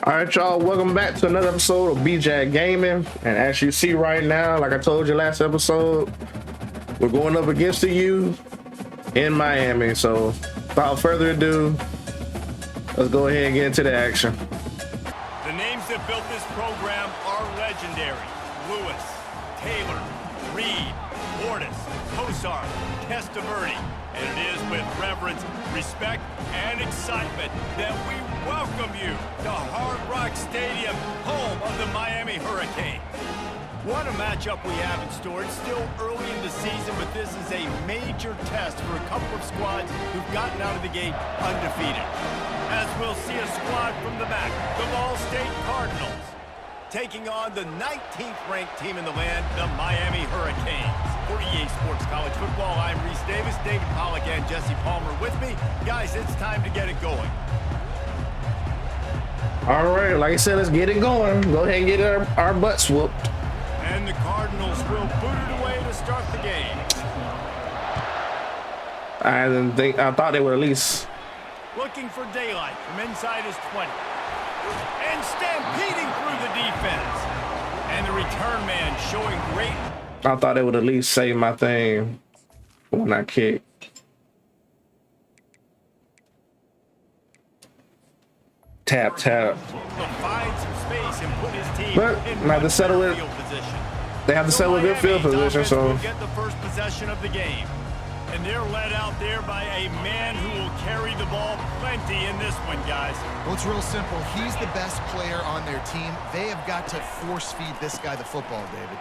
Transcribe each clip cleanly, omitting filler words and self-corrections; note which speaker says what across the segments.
Speaker 1: All right, y'all, welcome back to another episode of BJ Gaming. And as you see right now, like I told you last episode, we're going up against the U in Miami. So without further ado, let's go ahead and get into the action.
Speaker 2: The names that built this program are legendary. Lewis, Taylor, Reed, Mortis, Kosar, Testaverde. And it is with reverence, respect, and excitement that we welcome you to Hard Rock Stadium, home of the Miami Hurricanes. What a matchup we have in store. It's still early in the season, but this is a major test for a couple of squads who've gotten out of the gate undefeated. As we'll see a squad from the back, the Ball State Cardinals, taking on the 19th ranked team in the land, the Miami Hurricanes. For EA Sports College Football, I'm Reese Davis, David Pollack, and Jesse Palmer with me. Guys, it's time to get it going.
Speaker 1: All right, like I said, let's get it going. Go ahead and get our butts whooped.
Speaker 2: And the Cardinals will boot it away to start the game.
Speaker 1: I thought they would at least.
Speaker 2: Looking for daylight from inside his 20. And stampeding through the defense. And the return man showing great.
Speaker 1: I thought they would at least save my thing when I kick. Tap, tap.
Speaker 2: Find some space and put his team
Speaker 1: but
Speaker 2: in
Speaker 1: now to settle it,
Speaker 2: position.
Speaker 1: they have to settle a good field position. So
Speaker 2: will get the first possession of the game. And they're led out there by a man who will carry the ball plenty in this one, guys.
Speaker 3: Well, it's real simple. He's the best player on their team. They have got to force feed this guy the football, David.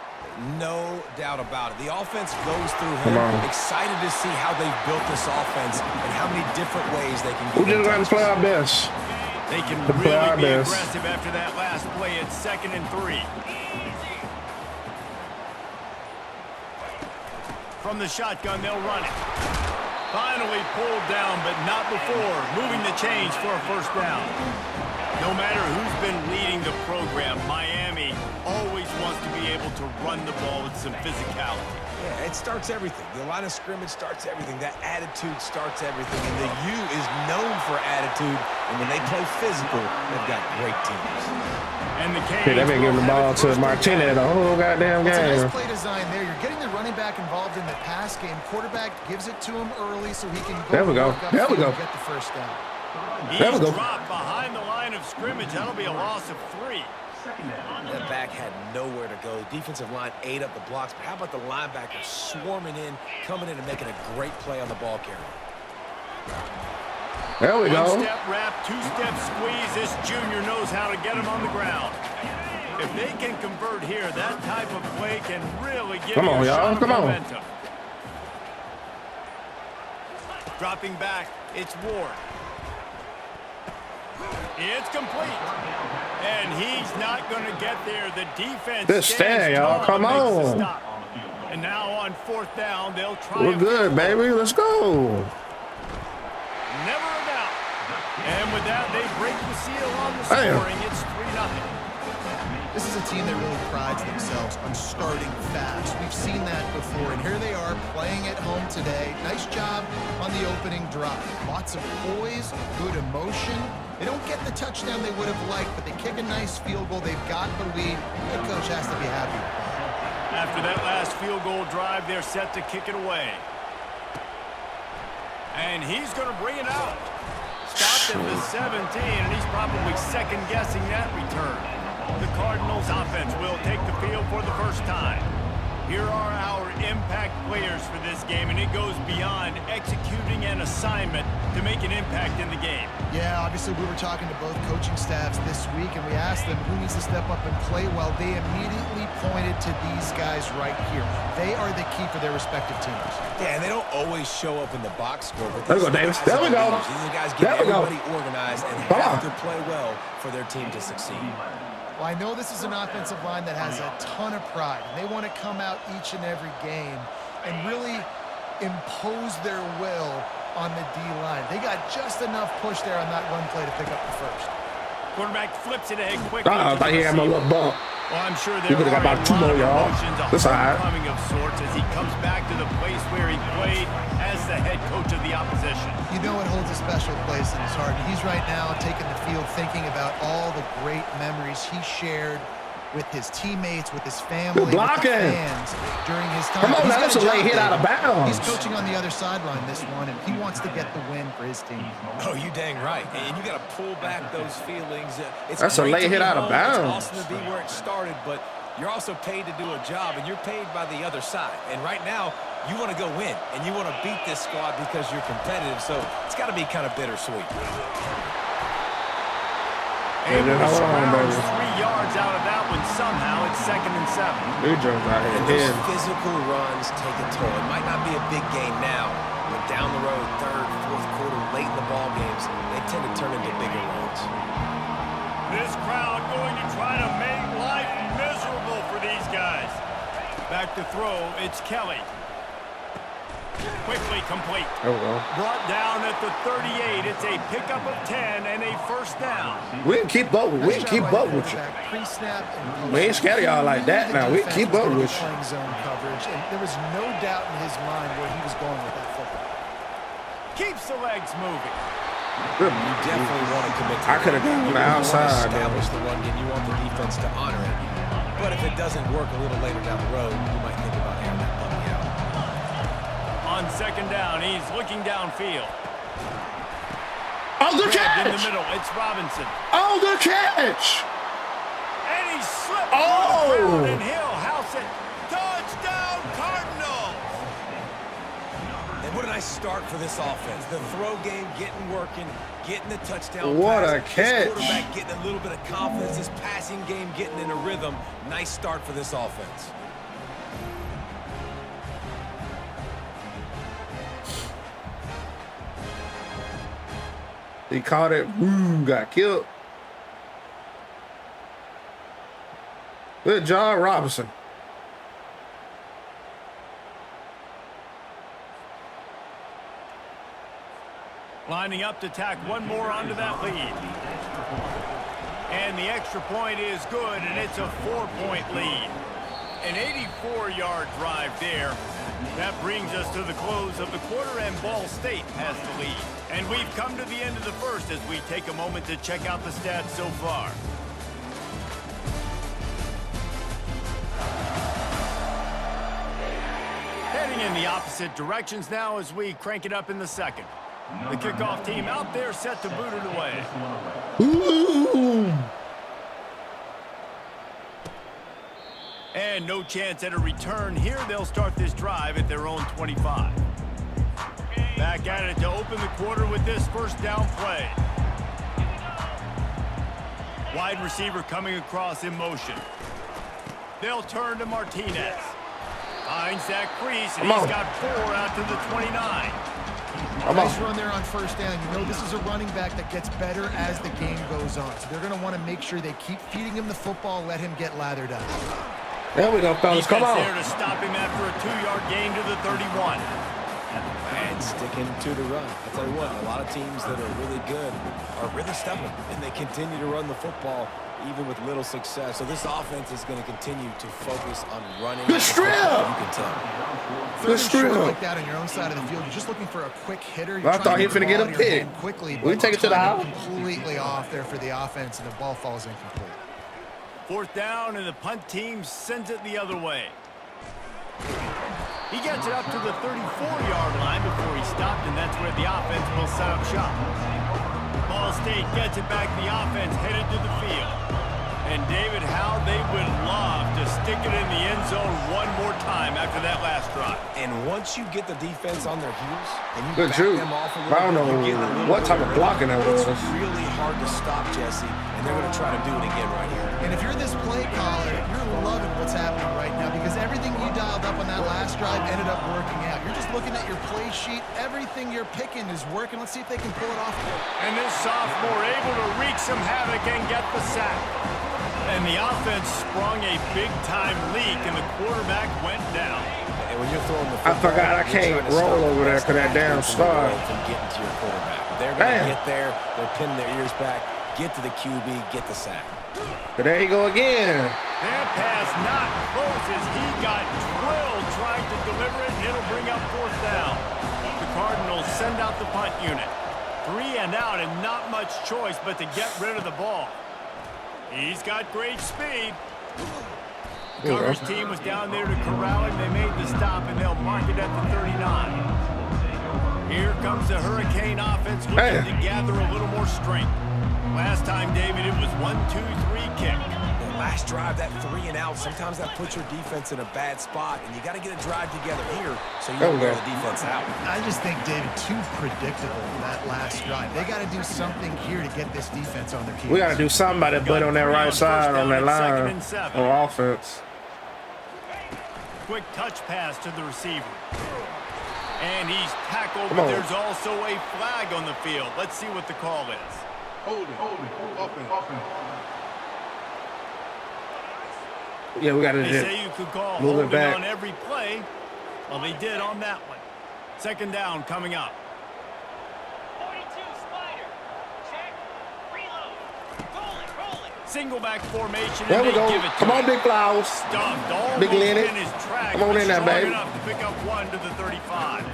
Speaker 4: No doubt about it. The offense goes through him. Excited to see how they've built this offense and how many different ways they can get.
Speaker 1: We just got to play our best.
Speaker 2: They can really be aggressive after that last play at 2nd and 3. From the shotgun, they'll run it. Finally pulled down, but not before moving the chains for a first down. No matter who's been leading the program, Miami always wants to be able to run the ball with some physicality.
Speaker 4: Yeah, it starts everything. The line of scrimmage starts everything. That attitude starts everything. And the U is known for attitude. And when they play physical, they've got great teams.
Speaker 2: And the
Speaker 1: they've been giving the ball to Martinez the whole goddamn game.
Speaker 3: It's a nice play design there. You're getting the running back involved in the pass game. Quarterback gives it to him early so he can go.
Speaker 1: There we go. There we go.
Speaker 3: Get the first down.
Speaker 1: There we go.
Speaker 2: Dropped behind the line of scrimmage. That'll be a loss of 3.
Speaker 4: That back had nowhere to go. The defensive line ate up the blocks. But how about the linebackers swarming in, coming in and making a great play on the ball carrier?
Speaker 1: There we go.
Speaker 2: One-step wrap, two-step squeeze. This junior knows how to get him on the ground. If they can convert here, that type of play can really give you a shot of momentum. Dropping back, it's Ward. It's complete. And he's not going to get there. The defense
Speaker 1: Good stand, y'all. Come on.
Speaker 2: And now on 4th down, they'll try.
Speaker 1: We're good, baby. Let's go.
Speaker 2: Never a doubt. And with that, they break the seal on the scoring. It's 3-0.
Speaker 3: This is a team that really prides themselves on starting fast. We've seen that before, and here they are playing at home today. Nice job on the opening drive. Lots of poise, good emotion. They don't get the touchdown they would have liked, but they kick a nice field goal. They've got the lead. The coach has to be happy.
Speaker 2: After that last field goal drive, they're set to kick it away. And he's going to bring it out. Stopped at the 17, and he's probably second-guessing that return. The Cardinals offense will take the field for the first time. Here are our impact players for this game, and it goes beyond executing an assignment to make an impact in the game.
Speaker 3: Yeah, obviously we were talking to both coaching staffs this week, and we asked them who needs to step up and play well. They immediately pointed to these guys right here. They are the key for their respective teams.
Speaker 4: Yeah, and they don't always show up in the box score. But
Speaker 1: there we go, Davis. There we go.
Speaker 4: These guys get everybody organized and have to play well for their team to succeed.
Speaker 3: Well, I know this is an offensive line that has a ton of pride. They want to come out each and every game and really impose their will on the D-line. They got just enough push there on that run play to pick up the first.
Speaker 2: Quarterback flips it ahead quickly.
Speaker 1: I thought he had my little bump.
Speaker 2: Well, I'm sure
Speaker 1: He
Speaker 2: there
Speaker 1: could have got
Speaker 2: are
Speaker 1: about
Speaker 2: a
Speaker 1: 2
Speaker 2: lot
Speaker 1: more
Speaker 2: of
Speaker 1: yards.
Speaker 2: emotions, a
Speaker 1: That's all right.
Speaker 2: homecoming of sorts as he comes back to the place where he played as the head coach of the opposition.
Speaker 3: You know it holds a special place in his heart. And he's right now taking the field thinking about all the great memories he shared with his teammates, with his family, with the fans during his time.
Speaker 1: Come on, now, that's a late hit out of bounds.
Speaker 3: He's coaching on the other sideline this one, and he wants to get the win for his team.
Speaker 4: Oh, you dang right. And you got to pull back those feelings.
Speaker 1: That's a late hit out of bounds.
Speaker 4: It's awesome to be where it started, but you're also paid to do a job, and you're paid by the other side. And right now, you want to go win, and you want to beat this squad because you're competitive, so it's got to be kind of bittersweet.
Speaker 2: And Amos rounds 3 yards out of that one. Somehow it's 2nd and 7.
Speaker 1: Good job out
Speaker 4: And
Speaker 1: here.
Speaker 4: those physical runs take a toll. It might not be a big game now, but down the road, 3rd, 4th quarter, late in the ball games, they tend to turn into bigger runs.
Speaker 2: This crowd going to try to make life miserable for these guys. Back to throw, it's Kelly. Quickly complete.
Speaker 1: Oh, well.
Speaker 2: Brought down at the 38. It's a pickup of 10 and a 1st down.
Speaker 1: We can keep up with you. We ain't scared of y'all like that now. We can keep up with you.
Speaker 3: Zone coverage, and there was no doubt in his mind where he was going with that football.
Speaker 2: Keeps the legs moving.
Speaker 1: Good.
Speaker 4: You definitely want to commit to
Speaker 1: I could have gone on the outside.
Speaker 4: Establish the run game. You want the defense to honor it. But if it doesn't work a little later down the road, you might think about airing that puppy out.
Speaker 2: On 2nd down, he's looking downfield.
Speaker 1: Oh, the
Speaker 2: Grabbed in the
Speaker 1: catch!
Speaker 2: middle, it's Robinson.
Speaker 1: Oh, the catch!
Speaker 2: And he slipped
Speaker 1: Oh!
Speaker 2: through the crowd, and he'll house it. Touchdown, Cardinals!
Speaker 4: And what a nice start for this offense. The throw game getting working, getting the touchdown
Speaker 1: What
Speaker 4: pass.
Speaker 1: a catch.
Speaker 4: This quarterback getting a little bit of confidence. This passing game getting in a rhythm. Nice start for this offense.
Speaker 1: He caught it. Woo, got killed. Good job, Robinson.
Speaker 2: Lining up to tack one more onto that lead. And the extra point is good, and it's a 4-point lead. An 84-yard drive there. That brings us to the close of the quarter, and Ball State has the lead. And we've come to the end of the first as we take a moment to check out the stats so far. Heading in the opposite directions now as we crank it up in the second. The kickoff team out there set to boot it away.
Speaker 1: Ooh.
Speaker 2: And no chance at a return here. They'll start this drive at their own 25. Back at it to open the quarter with this 1st down play. Wide receiver coming across in motion. They'll turn to Martinez. Finds that crease, and he's got 4 out to the 29.
Speaker 3: Nice run there on 1st down. You know this is a running back that gets better as the game goes on. So they're going to want to make sure they keep feeding him the football, let him get lathered up.
Speaker 1: There we go, fellas. Come on.
Speaker 2: There to stop him after a 2-yard gain to the 31.
Speaker 4: And sticking to the run. I'll tell you what, a lot of teams that are really good are really stubborn, and they continue to run the football even with little success. So this offense is going to continue to focus on running.
Speaker 1: Good strip!
Speaker 4: You can tell.
Speaker 1: Good strip.
Speaker 3: Like that on your own side of the field, you're just looking for a quick hitter.
Speaker 1: I thought he was finna get a pick.
Speaker 3: Quickly,
Speaker 1: We take it to the house.
Speaker 3: Completely off there for the offense, and the ball falls incomplete.
Speaker 2: 4th down, and the punt team sends it the other way. He gets it up to the 34-yard line before he stopped, and that's where the offense will set up shop. Ball State gets it back. The offense headed to the field. And David, how they would love to stick it in the end zone one more time after that last drive.
Speaker 4: And once you get the defense on their heels and you
Speaker 1: Good
Speaker 4: back
Speaker 1: shoot.
Speaker 4: them off a little
Speaker 1: I don't
Speaker 4: bit,
Speaker 1: know
Speaker 4: you get a little
Speaker 1: what
Speaker 4: bit
Speaker 1: type of blocking that was.
Speaker 4: It's really hard to stop, Jesse, and they're going to try to do it again right here.
Speaker 3: And if you're this play caller, you're loving what's happening right now because everything you dialed up on that last drive ended up working out. You're just looking at your play sheet. Everything you're picking is working. Let's see if they can pull it off.
Speaker 2: And this sophomore able to wreak some havoc and get the sack. And the offense sprung a big-time leak, and the quarterback went down.
Speaker 4: And when you're throwing the
Speaker 1: I
Speaker 4: football,
Speaker 1: forgot I can't roll over there because that damn star.
Speaker 4: from getting to your quarterback. They're going to get there. They're pinning their ears back, get to the QB, get the sack.
Speaker 1: But there you go again.
Speaker 2: That pass not close as he got drilled trying to deliver it, and it'll bring up 4th down. The Cardinals send out the punt unit. 3 and out, and not much choice but to get rid of the ball. He's got great speed. The Governor's team was down there to corral him. They made the stop, and they'll mark it at the 39. Here comes the Hurricane offense looking to gather a little more strength. Last time, David, it was 1-2-3 kick.
Speaker 4: The last drive, that 3 and out, sometimes that puts your defense in a bad spot, and you got to get a drive together here so you don't wear the defense out.
Speaker 3: I just think, David, too predictable that last drive. They got to do something here to get this defense on their heels.
Speaker 1: We got to do something about that butt on that right side on that line on offense.
Speaker 2: Quick touch pass to the receiver. And he's tackled, but there's also a flag on the field. Let's see what the call is.
Speaker 5: Hold it. Offense.
Speaker 1: Yeah, we got to
Speaker 2: They say you could call holding on every play. Well, they did on that one. 2nd down coming up.
Speaker 6: 42, Spider. Check. Reload. Rolling.
Speaker 2: Single back formation.
Speaker 1: There we go.
Speaker 2: Give it
Speaker 1: Come on, Big Flowers.
Speaker 2: Stuffed all
Speaker 1: Big Lenny.
Speaker 2: in his track.
Speaker 1: Come on in there, baby.
Speaker 2: Enough to pick up 1 to the 35.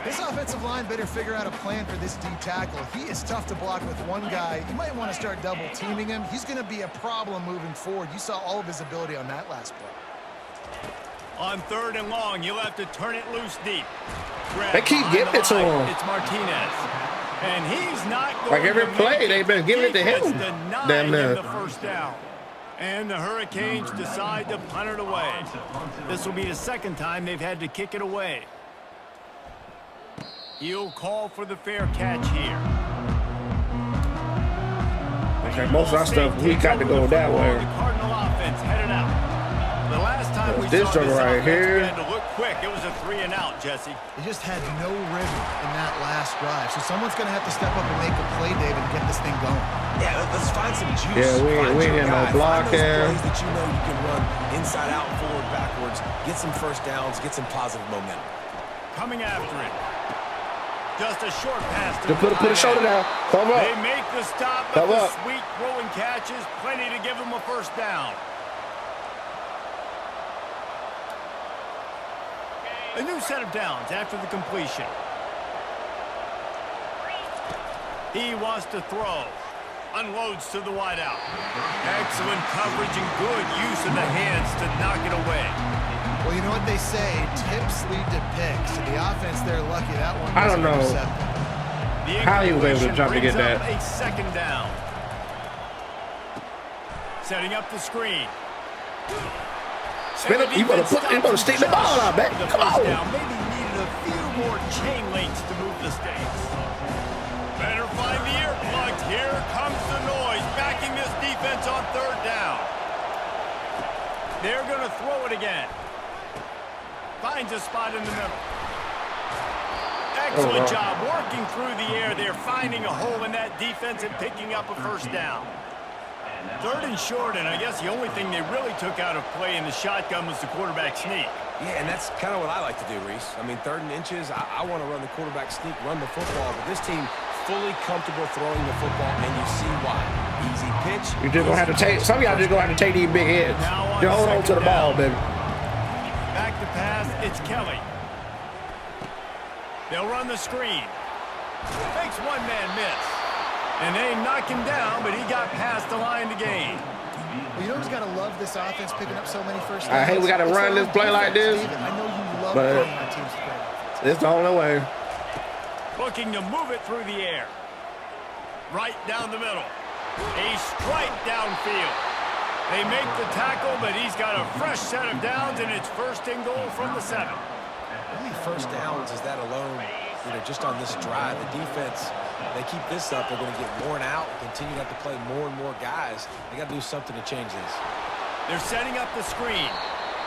Speaker 3: This offensive line better figure out a plan for this D tackle. He is tough to block with one guy. You might want to start double teaming him. He's going to be a problem moving forward. You saw all of his ability on that last play.
Speaker 2: On 3rd and long, you'll have to turn it loose deep.
Speaker 1: They keep giving it to him.
Speaker 2: It's Martinez. And he's not going
Speaker 1: Like every
Speaker 2: to
Speaker 1: play,
Speaker 2: make
Speaker 1: they've been giving it to him.
Speaker 2: Damn near. The 1st down. And the Hurricanes decide to punt it away. This will be the 2nd time they've had to kick it away. He'll call for the fair catch here.
Speaker 1: Okay, most of our stuff, we got to go that way.
Speaker 2: The Cardinal offense headed out. The last time we
Speaker 1: This
Speaker 2: saw this
Speaker 1: right
Speaker 2: offense,
Speaker 1: here.
Speaker 2: we had to look quick. It was a 3 and out, Jesse.
Speaker 3: They just had no rhythm in that last drive. So someone's going to have to step up and make a play, David, and get this thing going.
Speaker 4: Yeah, let's find some juice.
Speaker 1: Yeah, we ain't no block here.
Speaker 4: Plays that you know you can run inside out, forward, backwards, get some 1st downs, get some positive momentum.
Speaker 2: Coming after it. Just a short pass to
Speaker 1: Just put a shoulder down. Come up.
Speaker 2: They make the stop, but
Speaker 1: Come
Speaker 2: the
Speaker 1: up.
Speaker 2: sweet throwing catches, plenty to give them a 1st down. A new set of downs after the completion. He wants to throw. Unloads to the wideout. Excellent coverage and good use of the hands to knock it away.
Speaker 3: Well, you know what they say, tips lead to picks. The offense, they're lucky that one.
Speaker 1: I don't know how he was able to jump to get that.
Speaker 2: A 2nd down. Setting up the screen.
Speaker 1: Spin it. You better stick the ball out, baby. Come on.
Speaker 2: Down. Maybe needed a few more chain links to move the stakes. Better find the earplugs. Here comes the noise, backing this defense on 3rd down. They're going to throw it again. Finds a spot in the middle. Excellent job working through the air there, finding a hole in that defense and picking up a 1st down. 3rd and short, and I guess the only thing they really took out of play in the shotgun was the quarterback sneak.
Speaker 4: Yeah, and that's kind of what I like to do, Reese. I mean, 3rd and inches, I want to run the quarterback sneak, run the football, but this team fully comfortable throwing the football, and you see why. Easy pitch.
Speaker 1: You're just going to have to take, some of y'all just going to have to take these big hits. Just hold on to the ball, baby.
Speaker 2: Back to pass, it's Kelly. They'll run the screen. Makes one man miss. And they knock him down, but he got past the line to gain.
Speaker 3: Well, you know who's got to love this offense picking up so many 1st downs?
Speaker 1: I hate we got to run this play like this.
Speaker 3: David, I know you love
Speaker 1: But
Speaker 3: playing on teams to play offense.
Speaker 1: it's the only way.
Speaker 2: Looking to move it through the air. Right down the middle. A strike downfield. They make the tackle, but he's got a fresh set of downs, and it's 1st and goal from the 7.
Speaker 4: How many 1st downs is that alone, just on this drive? The defense, they keep this up, they're going to get worn out, continue to have to play more and more guys. They got to do something to change this.
Speaker 2: They're setting up the screen.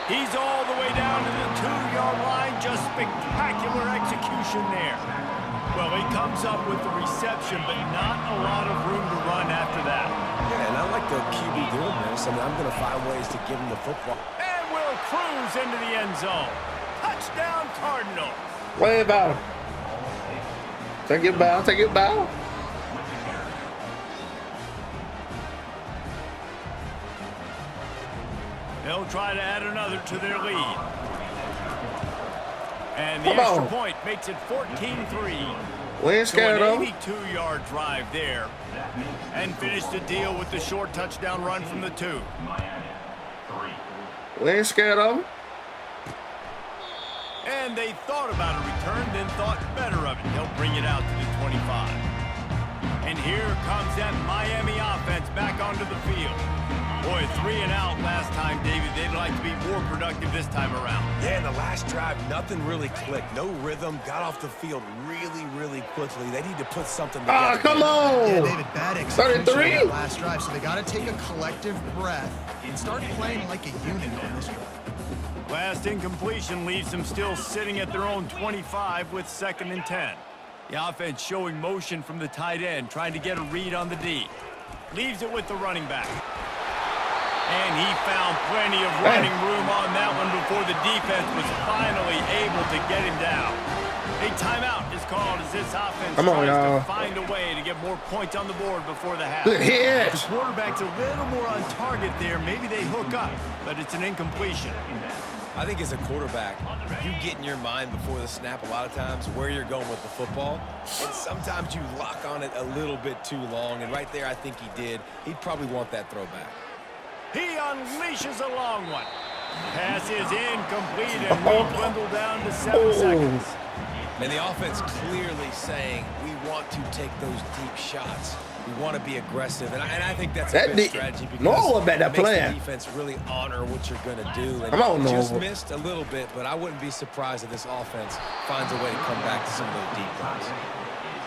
Speaker 2: He's all the way down to the 2-yard line. Just spectacular execution there. Well, he comes up with the reception, but not a lot of room to run after that.
Speaker 4: Yeah, and I like the QB doing this. I mean, I'm going to find ways to give him the football.
Speaker 2: And will cruise into the end zone. Touchdown, Cardinals.
Speaker 1: Way about. Take it bow.
Speaker 2: They'll try to add another to their lead. And the
Speaker 1: Come
Speaker 2: extra
Speaker 1: on.
Speaker 2: point makes it 14-3.
Speaker 1: We ain't
Speaker 2: So
Speaker 1: scared
Speaker 2: an
Speaker 1: of him.
Speaker 2: 82-yard drive there. And finish the deal with the short touchdown run from the 2.
Speaker 1: We ain't scared of him.
Speaker 2: And they thought about a return, then thought better of it. They'll bring it out to the 25. And here comes that Miami offense back onto the field. Boy, 3 and out last time, David. They'd like to be more productive this time around.
Speaker 4: Yeah, in the last drive, nothing really clicked. No rhythm. Got off the field really, really quickly. They need to put something together.
Speaker 1: Ah, come on.
Speaker 3: Yeah, David, bad execution
Speaker 1: 33?
Speaker 3: on that last drive, so they got to take a collective breath and start playing like a unit on this drive.
Speaker 2: Last incompletion leaves them still sitting at their own 25 with 2nd and 10. The offense showing motion from the tight end, trying to get a read on the D. Leaves it with the running back. And he found plenty of running room on that one before the defense was finally able to get him down. A timeout is called as this offense tries to find a way to get more points on the board before the half.
Speaker 1: Good hit.
Speaker 2: The quarterback's a little more on target there. Maybe they hook up, but it's an incompletion.
Speaker 4: I think as a quarterback, you get in your mind before the snap a lot of times where you're going with the football. And sometimes you lock on it a little bit too long. And right there, I think he did. He'd probably want that throwback.
Speaker 2: He unleashes a long one. Pass is incomplete and we dwindle down to 7 seconds.
Speaker 4: And the offense clearly saying we want to take those deep shots. We want to be aggressive, and I think that's a good strategy because
Speaker 1: Noah about that
Speaker 4: it makes
Speaker 1: plan.
Speaker 4: the defense really honor what you're going to do. And
Speaker 1: Come on,
Speaker 4: just
Speaker 1: Noah.
Speaker 4: missed a little bit, but I wouldn't be surprised if this offense finds a way to come back to some of those deep plays.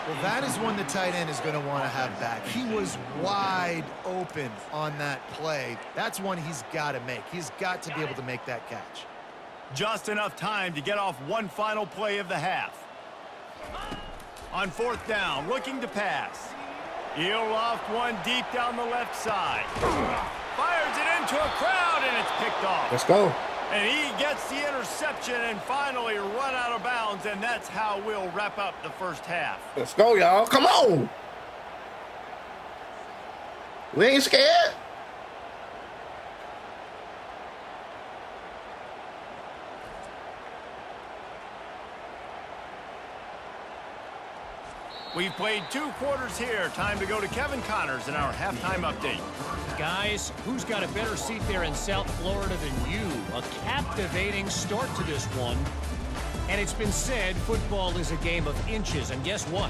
Speaker 3: Well, that is one the tight end is going to want to have back. He was wide open on that play. That's one he's got to make. He's got to be able to make that catch.
Speaker 2: Just enough time to get off one final play of the half. On 4th down, looking to pass. He'll loft one deep down the left side. Fires it into a crowd, and it's picked off.
Speaker 1: Let's go.
Speaker 2: And he gets the interception and finally run out of bounds, and that's how we'll wrap up the first half.
Speaker 1: Let's go, y'all. Come on. We ain't scared.
Speaker 2: We've played 2 quarters here. Time to go to Kevin Connors in our halftime update.
Speaker 7: Guys, who's got a better seat there in South Florida than you? A captivating start to this one. And it's been said football is a game of inches. And guess what?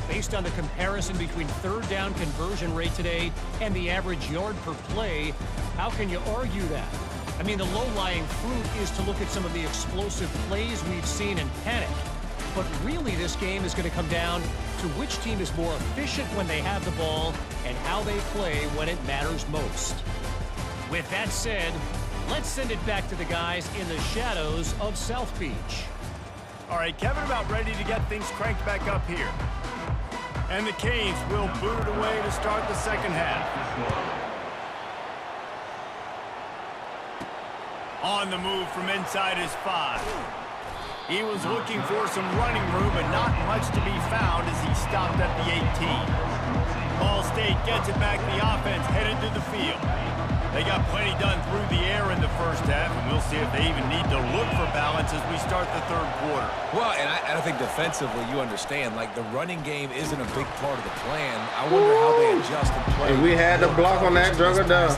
Speaker 7: Based on the comparison between 3rd down conversion rate today and the average yard per play, how can you argue that? I mean, the low-lying fruit is to look at some of the explosive plays we've seen in panic. But really, this game is going to come down to which team is more efficient when they have the ball and how they play when it matters most. With that said, let's send it back to the guys in the shadows of South Beach.
Speaker 2: All right, Kevin about ready to get things cranked back up here. And the Canes will boot it away to start the second half. On the move from inside his 5. He was looking for some running room, but not much to be found as he stopped at the 18. Ball State gets it back. The offense headed to the field. They got plenty done through the air in the first half, and we'll see if they even need to look for balance as we start the 3rd quarter.
Speaker 4: Well, and I think defensively, you understand, like the running game isn't a big part of the plan. I wonder how they adjust and play.
Speaker 1: And we had the block on that jugger down.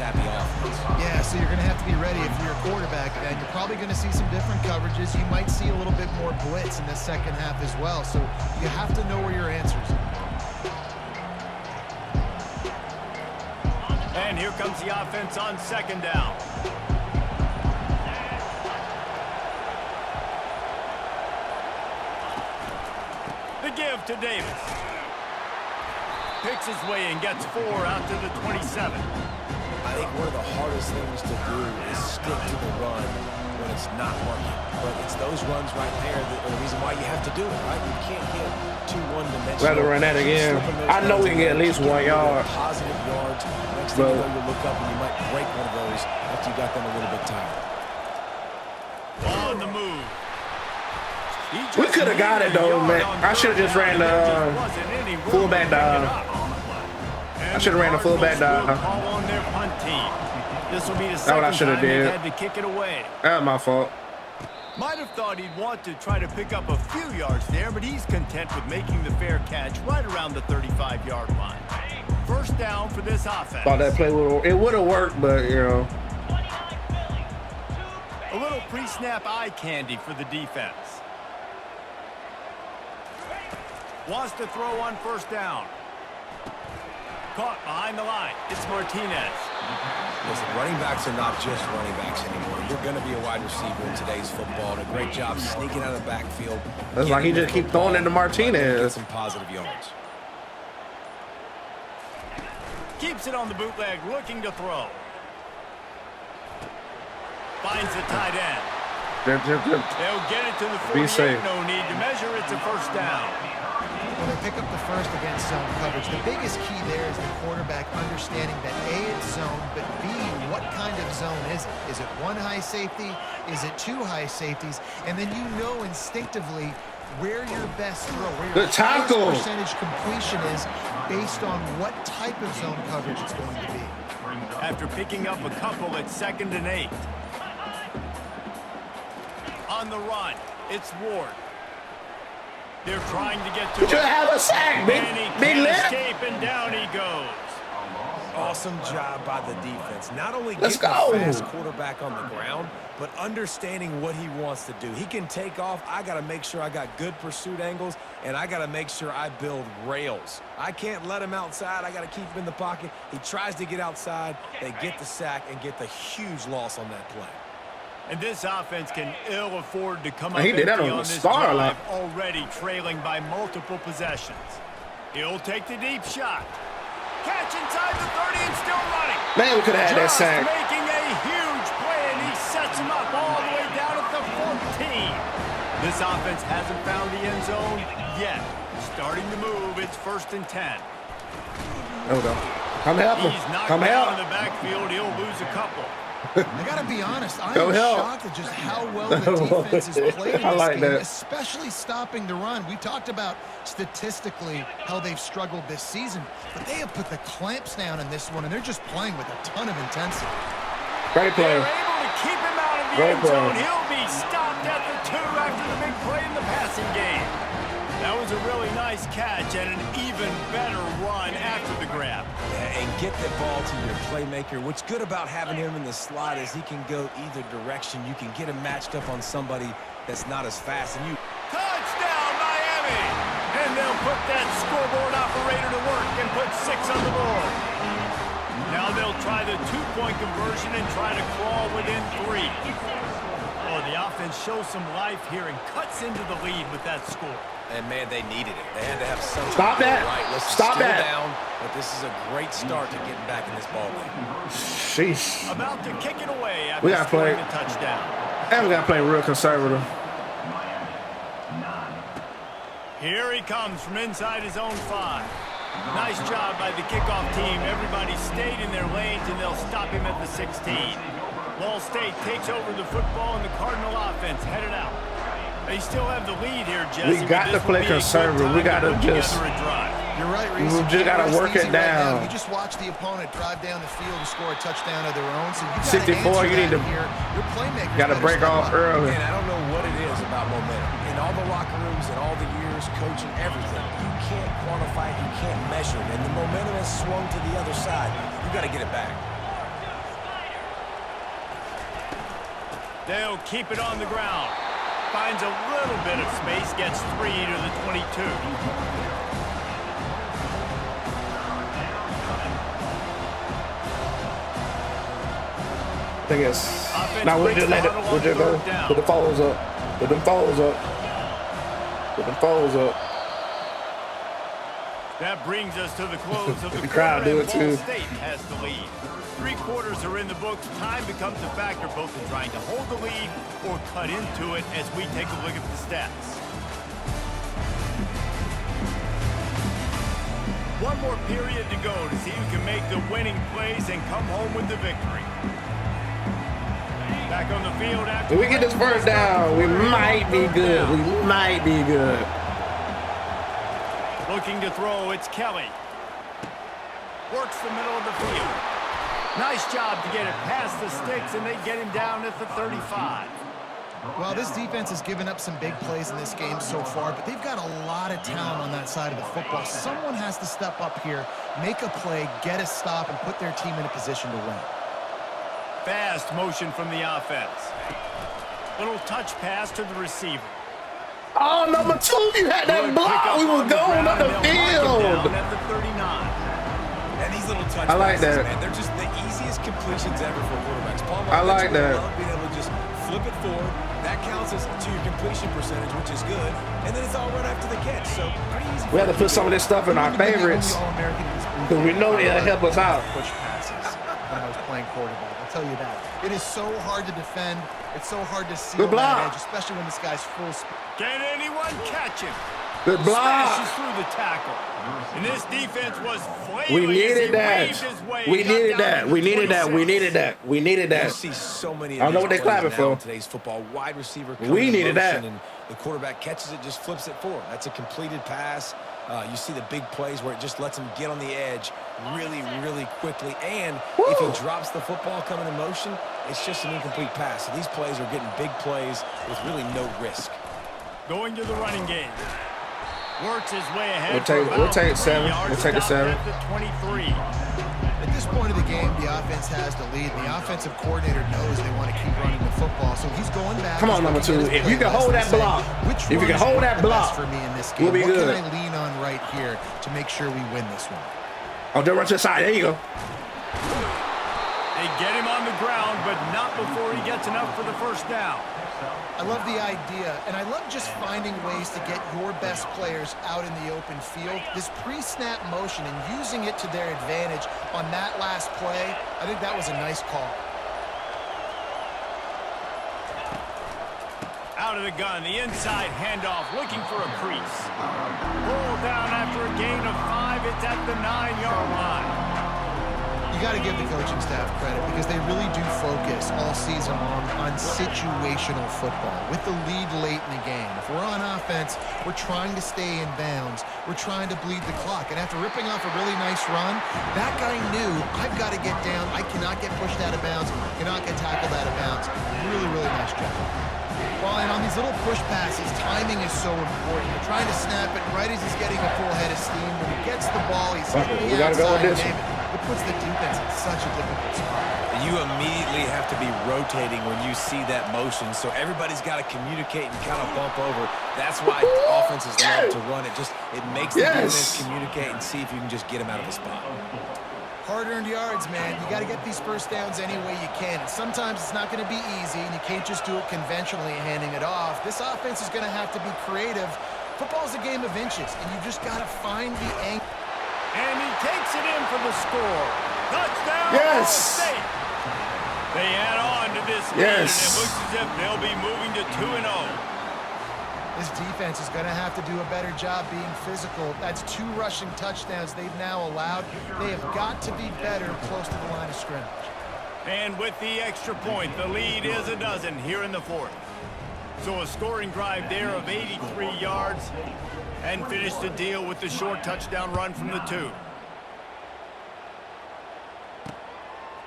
Speaker 3: Yeah, so you're going to have to be ready if you're a quarterback, and you're probably going to see some different coverages. You might see a little bit more blitz in the second half as well, so you have to know where your answers are.
Speaker 2: And here comes the offense on 2nd down. The give to Davis. Picks his way and gets 4 out to the 27.
Speaker 4: I think one of the hardest things to do is stick to the run when it's not working. But it's those runs right there that are the reason why you have to do it, right? You can't get too one-dimensional.
Speaker 1: Rather run that again. I know we can get at least 1 yard.
Speaker 4: Positive yards. Next thing you know, you look up and you might break one of those after you got them a little bit tired.
Speaker 2: On the move.
Speaker 1: We could have got it though, man. I should have just ran the fullback dive. I should have ran the fullback dive.
Speaker 2: Call on their punt team. This will be the
Speaker 1: what I
Speaker 2: second
Speaker 1: shoulda
Speaker 2: time they've
Speaker 1: did.
Speaker 2: had to kick it away.
Speaker 1: That's my fault.
Speaker 2: Might have thought he'd want to try to pick up a few yards there, but he's content with making the fair catch right around the 35-yard line. First down for this offense.
Speaker 1: Thought that play would have worked, but you know.
Speaker 2: A little pre-snap eye candy for the defense. Wants to throw on first down. Caught behind the line. It's Martinez.
Speaker 4: Listen, running backs are not just running backs anymore. You're going to be a wide receiver in today's football. And a great job sneaking out of the backfield.
Speaker 1: That's like he just keep throwing into Martinez.
Speaker 4: Get some positive yards.
Speaker 2: Keeps it on the bootleg, looking to throw. Finds the tight end. They'll get it to the 48.
Speaker 1: Be safe.
Speaker 2: No need to measure. It's a first down.
Speaker 3: When they pick up the first against zone coverage, the biggest key there is the quarterback understanding that A, it's zone, but B, what kind of zone is it? Is it one high safety? Is it two high safeties? And then you know instinctively where your best throw, where your highest percentage completion is based on what type of zone coverage it's going to be.
Speaker 2: After picking up a couple at 2nd and 8. On the run, it's Ward. They're trying to get to
Speaker 1: You should have a sack, big
Speaker 2: escape, and down he goes.
Speaker 4: Awesome job by the defense. Not only
Speaker 1: Let's
Speaker 4: getting
Speaker 1: go.
Speaker 4: the fast quarterback on the ground, but understanding what he wants to do. He can take off. I got to make sure I got good pursuit angles, and I got to make sure I build rails. I can't let him outside. I got to keep him in the pocket. He tries to get outside. They get the sack and get the huge loss on that play.
Speaker 2: And this offense can ill afford to come up
Speaker 1: He did that
Speaker 2: empty
Speaker 1: on the
Speaker 2: this
Speaker 1: star
Speaker 2: drive,
Speaker 1: line.
Speaker 2: already trailing by multiple possessions. He'll take the deep shot. Catch inside the 30 and still running.
Speaker 1: Man, we could have had that
Speaker 2: Just
Speaker 1: sack.
Speaker 2: making a huge play, and he sets him up all the way down at the 14. This offense hasn't found the end zone yet. Starting to move, it's 1st and 10.
Speaker 1: There we go. Come help him.
Speaker 2: He's knocked
Speaker 1: Come
Speaker 2: down in
Speaker 1: help.
Speaker 2: the backfield. He'll lose a couple.
Speaker 3: I got to be honest, I
Speaker 1: Go
Speaker 3: am
Speaker 1: help.
Speaker 3: shocked at just how well the defense has played in
Speaker 1: I
Speaker 3: this
Speaker 1: like
Speaker 3: game,
Speaker 1: that.
Speaker 3: especially stopping the run. We talked about statistically how they've struggled this season, but they have put the clamps down in this one, and they're just playing with a ton of intensity.
Speaker 1: Great play.
Speaker 2: They're able to keep him out of the
Speaker 1: Great
Speaker 2: end
Speaker 1: play.
Speaker 2: zone. He'll be stopped at the 2 after the big play in the passing game. That was a really nice catch and an even better run after the grab.
Speaker 4: And get the ball to your playmaker. What's good about having him in the slot is he can go either direction. You can get him matched up on somebody that's not as fast. And you
Speaker 2: Touchdown, Miami! And they'll put that scoreboard operator to work and put 6 on the board. Now they'll try the 2-point conversion and try to crawl within 3. Oh, the offense shows some life here and cuts into the lead with that score.
Speaker 4: And, man, they needed it. They had to have something.
Speaker 1: Stop
Speaker 4: to go
Speaker 1: that.
Speaker 4: Right. Listen,
Speaker 1: Stop
Speaker 4: still
Speaker 1: that.
Speaker 4: down, but this is a great start to getting back in this ball game.
Speaker 1: Sheesh.
Speaker 2: About to kick it away after
Speaker 1: We gotta
Speaker 2: scoring
Speaker 1: play.
Speaker 2: the touchdown.
Speaker 1: And we got to play real conservative.
Speaker 2: Here he comes from inside his own 5. Nice job by the kickoff team. Everybody stayed in their lanes, and they'll stop him at the 16. Ball State takes over the football, and the Cardinal offense headed out. They still have the lead here, Jesse.
Speaker 1: We got to play conservative. We got to just.
Speaker 3: You're right, Reese.
Speaker 1: We just gotta work it down.
Speaker 3: You just watch the opponent drive down the field and score a touchdown of their own. So you
Speaker 1: 64, you need to.
Speaker 3: Your playmakers
Speaker 1: Got to break off early.
Speaker 4: And I don't know what it is about momentum. In all the locker rooms and all the years coaching everything, you can't quantify it, you can't measure it. And the momentum has swung to the other side. You got to get it back.
Speaker 2: They'll keep it on the ground. Finds a little bit of space, gets 3 to the 22.
Speaker 1: I think it's. Now we'll just let it. We'll just go. Put the foes up. Put them foes up. Put them foes up.
Speaker 2: That brings us to the close of the
Speaker 1: The crowd
Speaker 2: quarter,
Speaker 1: do
Speaker 2: and
Speaker 1: it too.
Speaker 2: Ball State has the lead. 3 quarters are in the books. Time becomes a factor both in trying to hold the lead or cut into it as we take a look at the stats. One more period to go to see who can make the winning plays and come home with the victory. Back on the field after
Speaker 1: If we get this first down, we might be good. We might be good.
Speaker 2: Looking to throw, it's Kelly. Works the middle of the field. Nice job to get it past the sticks, and they get him down at the 35.
Speaker 3: Well, this defense has given up some big plays in this game so far, but they've got a lot of talent on that side of the football. Someone has to step up here, make a play, get a stop, and put their team in a position to win.
Speaker 2: Fast motion from the offense. Little touch pass to the receiver.
Speaker 1: Oh, number 2, you had that block. We were going up the field.
Speaker 2: At the 39.
Speaker 4: And these little touch
Speaker 1: I like
Speaker 4: passes,
Speaker 1: that.
Speaker 4: man, they're just the easiest completions ever for quarterbacks. Paul
Speaker 1: I like that.
Speaker 4: love being able to just flip it forward. That counts as to your completion percentage, which is good. And then it's all right after the catch. So pretty easy.
Speaker 1: We had to put some of this stuff in our favorites because we know it'll help us out.
Speaker 3: Push passes when I was playing quarterback. I'll tell you that. It is so hard to defend. It's so hard to see
Speaker 1: Good block.
Speaker 3: that edge, especially when this guy's full speed.
Speaker 2: Can anyone catch him?
Speaker 1: Good block.
Speaker 2: Smashes through the tackle. And this defense was flailing.
Speaker 1: We needed
Speaker 2: as he
Speaker 1: that.
Speaker 2: waved his way.
Speaker 1: We
Speaker 2: He got
Speaker 1: needed
Speaker 2: down
Speaker 1: that.
Speaker 2: to
Speaker 1: We
Speaker 2: the
Speaker 1: needed that. We
Speaker 2: 26.
Speaker 1: needed that. We needed
Speaker 4: You
Speaker 1: that.
Speaker 4: see so many
Speaker 1: I
Speaker 4: of
Speaker 1: don't know
Speaker 4: these
Speaker 1: what they
Speaker 4: plays
Speaker 1: clapping
Speaker 4: now
Speaker 1: for.
Speaker 4: in today's football. Wide receiver
Speaker 1: We
Speaker 4: coming in
Speaker 1: needed that.
Speaker 4: motion, and the quarterback catches it, just flips it forward. That's a completed pass. You see the big plays where it just lets him get on the edge really, really quickly. And if he drops the football coming in motion, it's just an incomplete pass. So these plays are getting big plays with really no risk.
Speaker 2: Going to the running game. Works his way ahead.
Speaker 1: We'll take 7. We'll take the 7.
Speaker 2: At the 23.
Speaker 3: At this point of the game, the offense has the lead. The offensive coordinator knows they want to keep running the football, so he's going back.
Speaker 1: Come on, number 2. If you can hold that block, if you can hold that block,
Speaker 3: for me in this game,
Speaker 1: we'll be good.
Speaker 3: What can I lean on right here to make sure we win this one?
Speaker 1: Oh, they'll run to the side. There you go.
Speaker 2: They get him on the ground, but not before he gets enough for the first down.
Speaker 3: I love the idea, and I love just finding ways to get your best players out in the open field. This pre-snap motion and using it to their advantage on that last play, I think that was a nice call.
Speaker 2: Out of the gun, the inside handoff, looking for a crease. Pulled down after a gain of 5. It's at the 9-yard line.
Speaker 3: You got to give the coaching staff credit because they really do focus all season long on situational football with the lead late in the game. If we're on offense, we're trying to stay in bounds. We're trying to bleed the clock. And after ripping off a really nice run, that guy knew, I've got to get down. I cannot get pushed out of bounds, cannot get tackled out of bounds. Really, really nice job. Well, and on these little push passes, timing is so important. You're trying to snap it right as he's getting a full head of steam. When he gets the ball, he's hitting the outside. It puts the defense in such a difficult spot.
Speaker 4: You immediately have to be rotating when you see that motion, so everybody's got to communicate and kind of bump over. That's why offenses love to run it. It makes the defense communicate and see if you can just get him out of the spot.
Speaker 3: Hard-earned yards, man. You got to get these first downs any way you can. And sometimes it's not going to be easy, and you can't just do it conventionally handing it off. This offense is going to have to be creative. Football's a game of inches, and you just got to find the angle.
Speaker 2: And he takes it in for the score. Touchdown,
Speaker 1: Yes.
Speaker 2: Ohio State. They add on to this lead, and it looks as if they'll be moving to 2-0.
Speaker 3: This defense is going to have to do a better job being physical. That's 2 rushing touchdowns they've now allowed. They have got to be better close to the line of scrimmage.
Speaker 2: And with the extra point, the lead is a dozen here in the 4th. So a scoring drive there of 83 yards and finish the deal with the short touchdown run from the 2.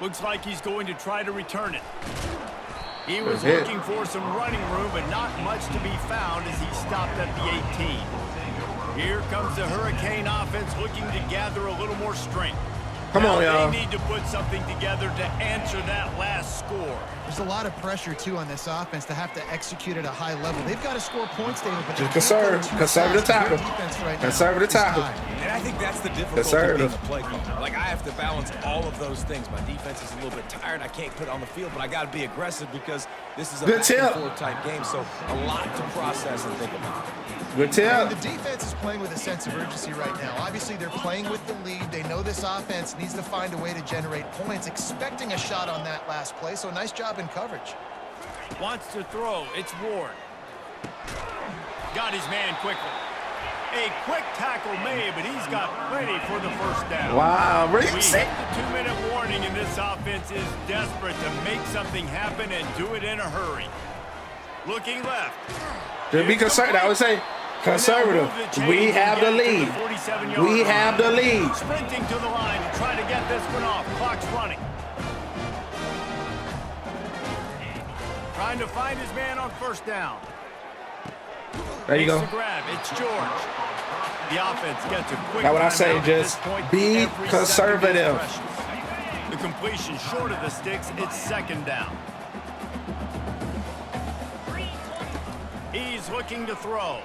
Speaker 2: Looks like he's going to try to return it. He was looking for some running room, but not much to be found as he stopped at the 18. Here comes the Hurricane offense looking to gather a little more strength.
Speaker 1: Come on, y'all.
Speaker 2: They need to put something together to answer that last score.
Speaker 3: There's a lot of pressure, too, on this offense to have to execute at a high level. They've got to score points, David, but
Speaker 1: just conservative tackle. Conservative tackle.
Speaker 4: And I think that's the difficulty of being a play caller. Like, I have to balance all of those things. My defense is a little bit tired. I can't put it on the field, but I got to be aggressive because this is a back-and-forth type game. So a lot to process and think about.
Speaker 1: Good tip.
Speaker 3: And the defense is playing with a sense of urgency right now. Obviously, they're playing with the lead. They know this offense needs to find a way to generate points, expecting a shot on that last play. So nice job in coverage.
Speaker 2: Wants to throw. It's Ward. Got his man quickly. A quick tackle made, but he's got plenty for the first down.
Speaker 1: Wow,
Speaker 2: We hit the 2-minute warning, and this offense is desperate to make something happen and do it in a hurry. Looking left.
Speaker 1: Just be conservative. I would say conservative. We have the lead. We have the lead.
Speaker 2: Sprinting to the line to try to get this one off. Clock's running. Trying to find his man on first down.
Speaker 1: There you go.
Speaker 2: Makes the grab. It's George. The offense gets a quick
Speaker 1: That's what I
Speaker 2: timeout
Speaker 1: say,
Speaker 2: at
Speaker 1: just
Speaker 2: this point.
Speaker 1: be
Speaker 2: Every
Speaker 1: conservative.
Speaker 2: second is precious. The completion short of the sticks. It's second down. He's looking to throw.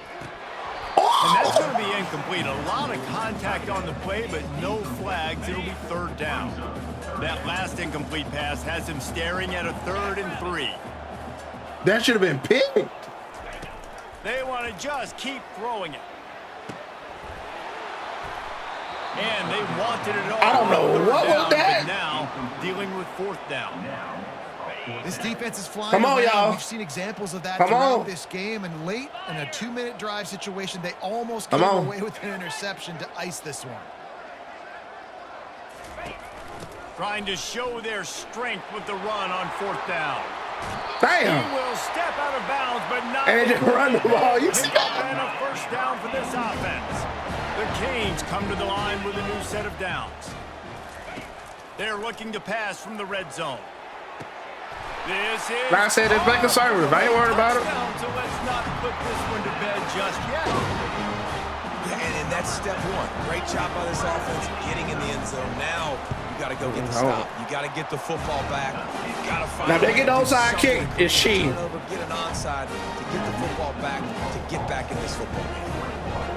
Speaker 2: And that's going to be incomplete. A lot of contact on the play, but no flags. It'll be third down. That last incomplete pass has him staring at a 3rd and 3.
Speaker 1: That should have been picked.
Speaker 2: They want to just keep throwing it. And they wanted it all.
Speaker 1: I don't know what was
Speaker 2: down,
Speaker 1: that.
Speaker 2: but now dealing with 4th down.
Speaker 3: This defense is flying.
Speaker 1: Come on,
Speaker 3: around.
Speaker 1: y'all.
Speaker 3: We've seen examples of that
Speaker 1: Come
Speaker 3: throughout
Speaker 1: on.
Speaker 3: this game. And late in a 2-minute drive situation, they almost
Speaker 1: Come
Speaker 3: came
Speaker 1: on.
Speaker 3: away with an interception to ice this one.
Speaker 2: Trying to show their strength with the run on 4th down.
Speaker 1: Damn.
Speaker 2: He will step out of bounds, but not
Speaker 1: And just
Speaker 2: before
Speaker 1: run the
Speaker 2: he
Speaker 1: ball. You
Speaker 2: picks
Speaker 1: see
Speaker 2: up and a first down for this offense. The Canes come to the line with a new set of downs. They're looking to pass from the red zone. This is...
Speaker 1: Like I said, it's been conservative. I ain't worried about it.
Speaker 2: Touchdown, so let's not put this one to bed just yet.
Speaker 4: Yeah, and that's step one. Great job by this offense getting in the end zone. Now you got to go get the stop. You got to get the football back. You got to find.
Speaker 1: Now, if they get the onside kick, it's cheating.
Speaker 4: Get an onside to get the football back to get back in this football game.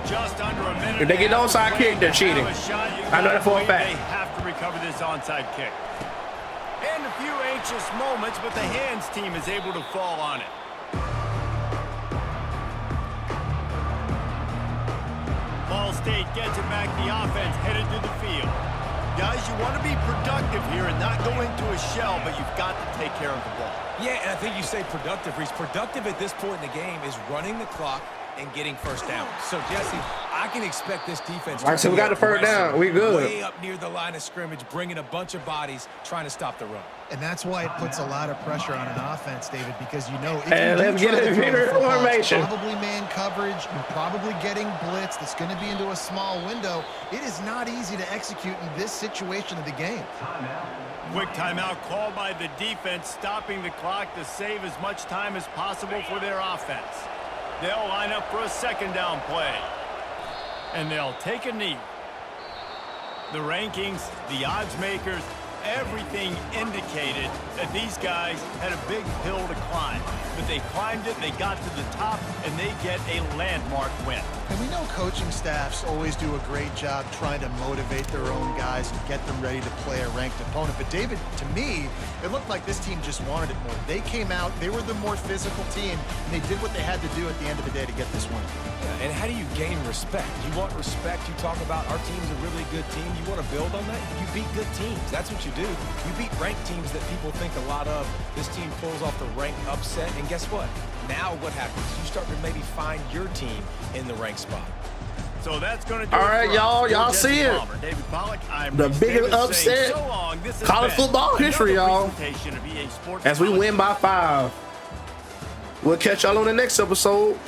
Speaker 2: Just under a minute.
Speaker 1: If they get the onside kick, they're cheating. I know that for a fact.
Speaker 2: They have to recover this onside kick. And a few anxious moments, but the hands team is able to fall on it. Ball State gets it back. The offense headed to the field. Guys, you want to be productive here and not go into a shell, but you've got to take care of the ball.
Speaker 4: Yeah, and I think you say productive, Reese. Productive at this point in the game is running the clock and getting first down. So, Jesse, I can expect this defense.
Speaker 1: Like I said, we got the first down. We good.
Speaker 4: Way up near the line of scrimmage, bringing a bunch of bodies, trying to stop the run.
Speaker 3: And that's why it puts a lot of pressure on an offense, David, because you know if
Speaker 1: And
Speaker 3: you
Speaker 1: let's
Speaker 3: do
Speaker 1: get
Speaker 3: try
Speaker 1: it
Speaker 3: to throw
Speaker 1: in
Speaker 3: the football, it's
Speaker 1: formation.
Speaker 3: probably man coverage, you're probably getting blitz that's going to be into a small window. It is not easy to execute in this situation of the game.
Speaker 2: Quick timeout called by the defense, stopping the clock to save as much time as possible for their offense. They'll line up for a second down play. And they'll take a knee. The rankings, the odds makers, everything indicated that these guys had a big hill to climb. But they climbed it, they got to the top, and they get a landmark win.
Speaker 3: And we know coaching staffs always do a great job trying to motivate their own guys and get them ready to play a ranked opponent. But David, to me, it looked like this team just wanted it more. They came out, they were the more physical team, and they did what they had to do at the end of the day to get this win.
Speaker 4: And how do you gain respect? You want respect. You talk about our team's a really good team. You want to build on that? You beat good teams. That's what you do. You beat ranked teams that people think a lot of. This team pulls off the ranked upset. And guess what? Now what happens? You start to maybe find your team in the ranked spot.
Speaker 2: So that's going to do
Speaker 1: All
Speaker 2: it
Speaker 1: right,
Speaker 2: for
Speaker 1: y'all.
Speaker 2: us.
Speaker 1: Y'all
Speaker 2: Jesse
Speaker 1: see it.
Speaker 2: Palmer, David Pollack, I'm
Speaker 1: The
Speaker 2: Reese
Speaker 1: biggest
Speaker 2: Davis saying
Speaker 1: upset
Speaker 2: so long. This has
Speaker 1: college
Speaker 2: been
Speaker 1: football history,
Speaker 2: another
Speaker 1: y'all.
Speaker 2: presentation of EA Sports
Speaker 1: As we
Speaker 2: College
Speaker 1: win by 5. We'll catch y'all on the next episode.